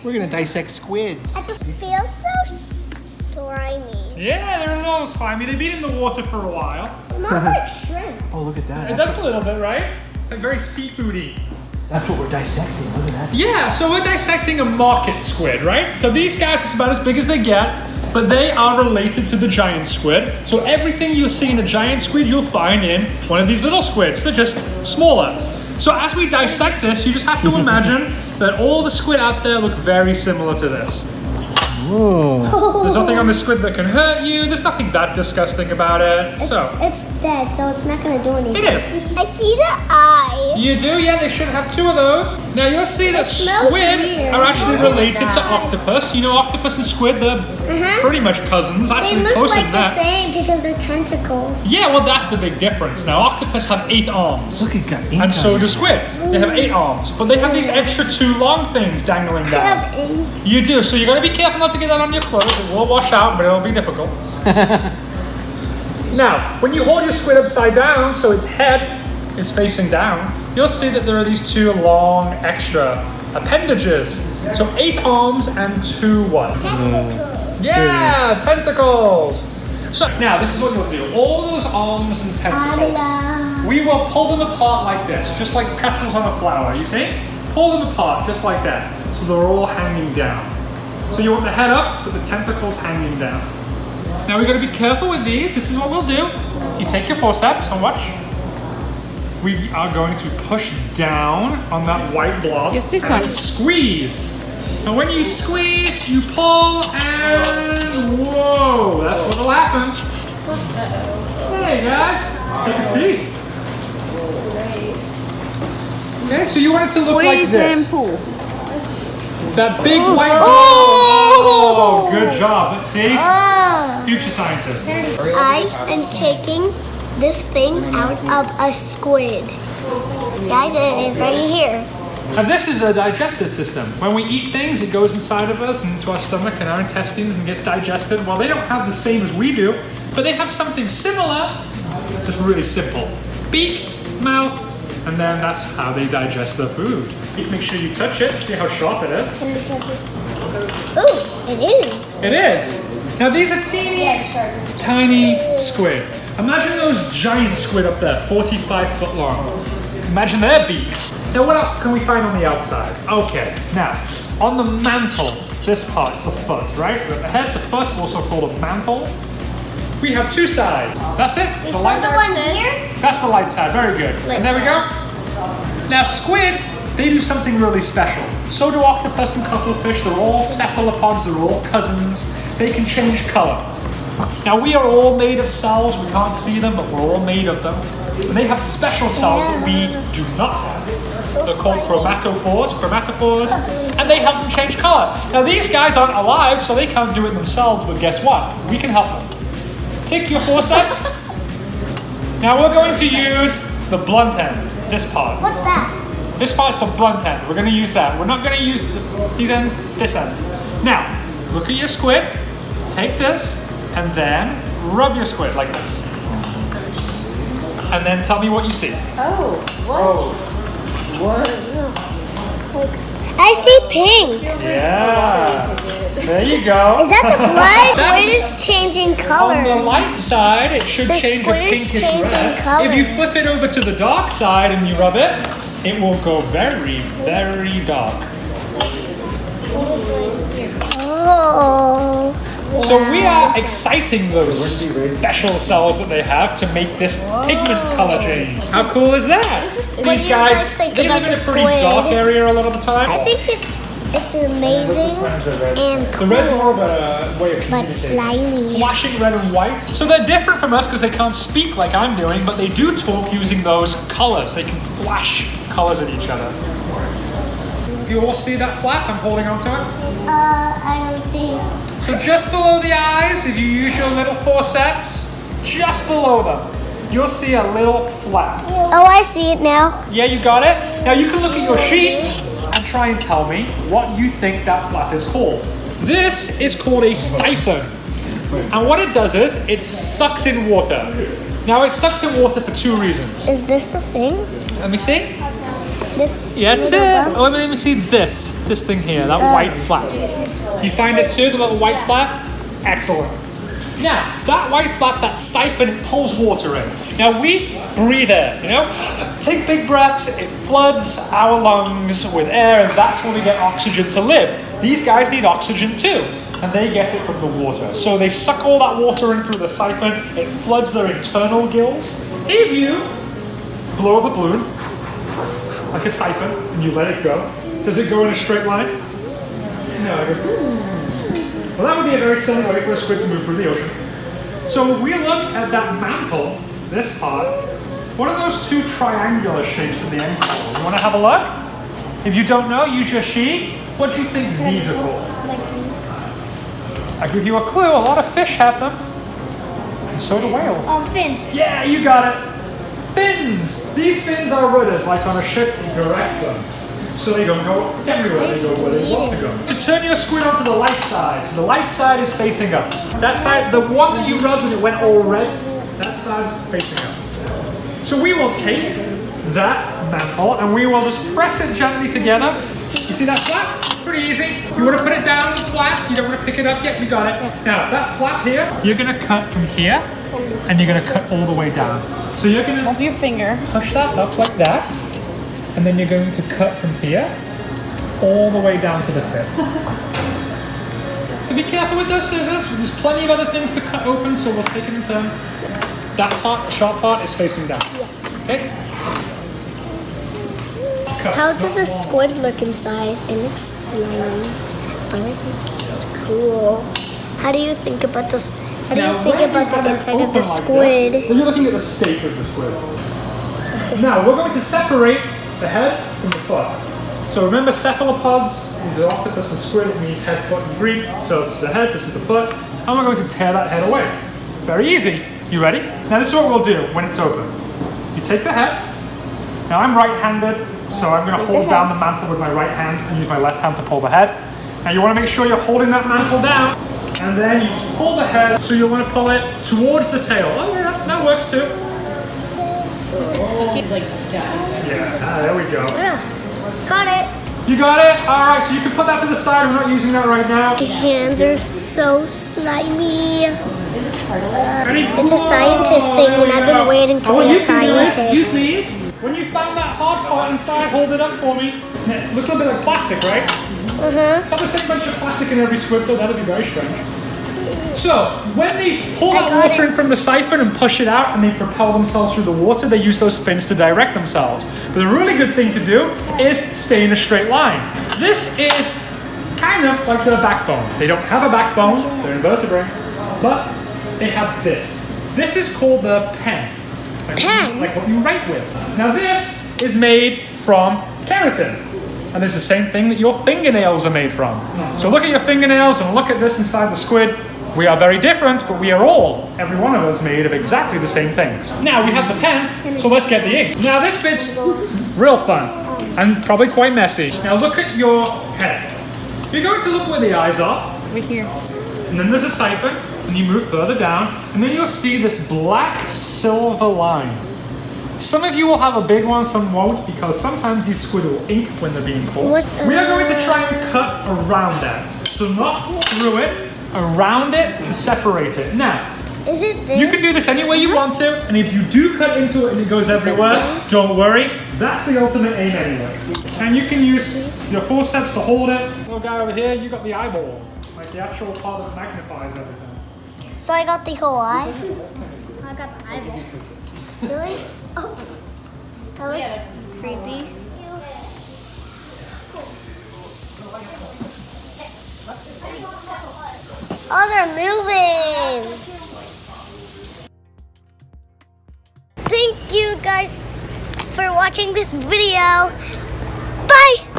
We're gonna dissect squids. I just feel so slimy. Yeah, they're a little slimy. They've been in the water for a while. It smells like shrimp. Oh, look at that. It does a little bit, right? It's like very seafoody. That's what we're dissecting. Look at that. Yeah, so we're dissecting a market squid, right? So these guys, it's about as big as they get, but they are related to the giant squid. So everything you see in a giant squid, you'll find in one of these little squids. They're just smaller. So as we dissect this, you just have to imagine that all the squid out there look very similar to this. Whoa. There's nothing on the squid that can hurt you. There's nothing that disgusting about it. It's dead, so it's not gonna do anything. It is. I see the eye. You do? Yeah, they should have 2 of those. Now you'll see that smells squid weird. are actually Oh my related to God. octopus. You know, octopus and squid, they're pretty much cousins. They Actually, look closer like than the that. same because they're tentacles. Yeah, well, that's the big difference. Now, octopus have 8 arms. Look, it got ink And so on do it. squid. They have 8 arms. But they have these extra 2 long things dangling I down. have ink. You do, so you gotta be careful not to get that on your clothes. It will wash out, but it'll be difficult. Now, when you hold your squid upside down, so its head is facing down, you'll see that there are these 2 long extra appendages. So 8 arms and 2 what? Yeah, tentacles. So now this is what you'll do. All those arms and tentacles, we will pull them apart like this, just like petals on a flower, you see? Pull them apart just like that, so they're all hanging down. So you want the head up, but the tentacles hanging down. Now we've got to be careful with these. This is what we'll do. You take your forceps and watch. We are going to push down on that white blob Yes, this and one. squeeze. And when you squeeze, you pull and whoa, that's what'll happen. Hey guys, take a seat. Okay, so you want it to look like Squeeze and this. pull. That big white ball. Oh, good job. Let's see. Oh. Future scientist. I am taking this thing out of a squid. Guys, it is right here. And this is the digestive system. When we eat things, it goes inside of us and into our stomach and our intestines and gets digested. Well, they don't have the same as we do, but they have something similar. It's just really simple. Beak, mouth, and then that's how they digest their food. Make sure you touch it, see how sharp it is. Ooh, it is. It is. Now these are teeny, tiny squid. Imagine those giant squid up there, 45 foot long. Imagine their beaks. Now what else can we find on the outside? Okay, now on the mantle, this part's the foot, right? The head, the foot, also called a mantle. We have 2 sides. That's it. You saw the one here? That's the light side, very good. And there we go. Now squid, they do something really special. So do octopus and cuttlefish. They're all cephalopods, they're all cousins. They can change color. Now we are all made of cells, we can't see them, but we're all made of them. And they have special cells that we do not have. They're called chromatophores, and they help them change color. Now these guys aren't alive, so they can't do it themselves, but guess what? We can help them. Take your forceps. Now we're going to use the blunt end, this part. What's that? This part's the blunt end. We're going to use that. We're not going to use these ends, this end. Now, look at your squid, take this, and then rub your squid like this. And then tell me what you see. Oh, what? What? I see pink. Yeah. There you go. Is that the blood? That's- Squid is changing On the color. light side, it should The change a squid is pinkish changing red. color. If you flip it over to the dark side and you rub it, it will go very, very dark. Oh. So we are exciting those special cells that they have to make this pigment color change. How cool is that? What These do you guys, guys think they about live in a the pretty squid? dark area a lot of the time. I think it's amazing and The cool, red's more of a way of but communicating. slimy. Flashing red and white. So they're different from us because they can't speak like I'm doing, but they do talk using those colors. They can flash colors at each other. You all see that flap? I'm holding on to it. I don't see. So just below the eyes, if you use your little forceps, just below them, you'll see a little flap. Oh, I see it now. Yeah, you got it? Now you can look at your sheets and try and tell me what you think that flap is called. This is called a siphon. And what it does is, it sucks in water. Now it sucks in water for 2 reasons. Is this the thing? Let me see. This. Yeah, that's little it. bump? Oh, let me see this thing here, that white flap. You find it too, the little white flap? Excellent. Now, that white flap, that siphon, it pulls water in. Now, we breathe air, you know? Take big breaths, it floods our lungs with air, and that's when we get oxygen to live. These guys need oxygen too, and they get it from the water. So they suck all that water in through the siphon, it floods their internal gills. If you blow up a balloon, like a siphon, and you let it go, does it go in a straight line? No, it goes. Well, that would be a very silly way for a squid to move through the ocean. So we look at that mantle, this part. What are those two triangular shapes at the end called? You want to have a look? If you don't know, use your sheet. What do you think these are called? I give you a clue. A lot of fish have them, and so do whales. Fins. Yeah, you got it. Fins. These fins are rudders, like on a ship. You direct them. So they don't go everywhere, they go where they want to go. To turn your squid onto the light side, so the light side is facing up. That side, the one that you rubbed and it went all red, that side is facing up. So we will take that mantle and we will just press it gently together. You see that flap? Pretty easy. You want to put it down flat, you don't want to pick it up yet, you got it. Now that flap here, you're going to cut from here and you're going to cut all the way down. So you're going to Hold your finger. push that up like that. And then you're going to cut from here all the way down to the tip. So be careful with those scissors. There's plenty of other things to cut open, so we'll take it in turns. That part, the sharp part, is facing down. Okay? Cut. How does a squid look inside? It looks slimy, but I think it's cool. How do you think about this? How do you think about the inside of the squid? Then you're looking at the steak of the squid. Now we're going to separate the head from the foot. So remember cephalopods, these are octopus and squid, it means head, foot in Greek. So this is the head, this is the foot, and we're going to tear that head away. Very easy. You ready? Now this is what we'll do when it's open. You take the head. Now I'm right-handed, so I'm going to hold down the mantle with my right hand and use my left hand to pull the head. Now you want to make sure you're holding that mantle down, and then you just pull the head, so you want to pull it towards the tail. Oh yeah, that works too. Yeah, there we go. Yeah, got it. You got it? Alright, so you can put that to the side. We're not using that right now. The hands are so slimy. Ready? It's a scientist thing, and I've been waiting to be a You can do it. You scientist. sneeze. When you found that hard part inside, hold it up for me. It looks a little bit like plastic, right? It's not the same bunch of plastic in every squid, though. That would be very strange. So, when they pull that water in from the siphon and push it out and they propel themselves through the water, they use those fins to direct themselves. But the really good thing to do is stay in a straight line. This is kind of like their backbone. They don't have a backbone, they're invertebrate, but they have this. This is called the pen. Pen? Like what you write with. Now this is made from keratin. And it's the same thing that your fingernails are made from. So look at your fingernails and look at this inside the squid. We are very different, but we are all, every one of us, made of exactly the same things. Now we have the pen, so let's get the ink. Now this bit's real fun and probably quite messy. Now look at your head. You're going to look where the eyes are. Right here. And then there's a siphon, and you move further down, and then you'll see this black silver line. Some of you will have a big one, some won't, because sometimes these squid will ink when they're being caught. We are going to try and cut around that. So not through it, around it to separate it. Now, Is it this? you can do this any way you want to, and if you do cut into it and it goes everywhere, don't worry, that's the ultimate aim anyway. And you can use your forceps to hold it. Little guy over here, you got the eyeball, like the actual part that magnifies everything. So I got the whole eye? I got the eyeball. Really? Oh, that looks creepy. Oh, they're moving! Thank you guys for watching this video. Bye!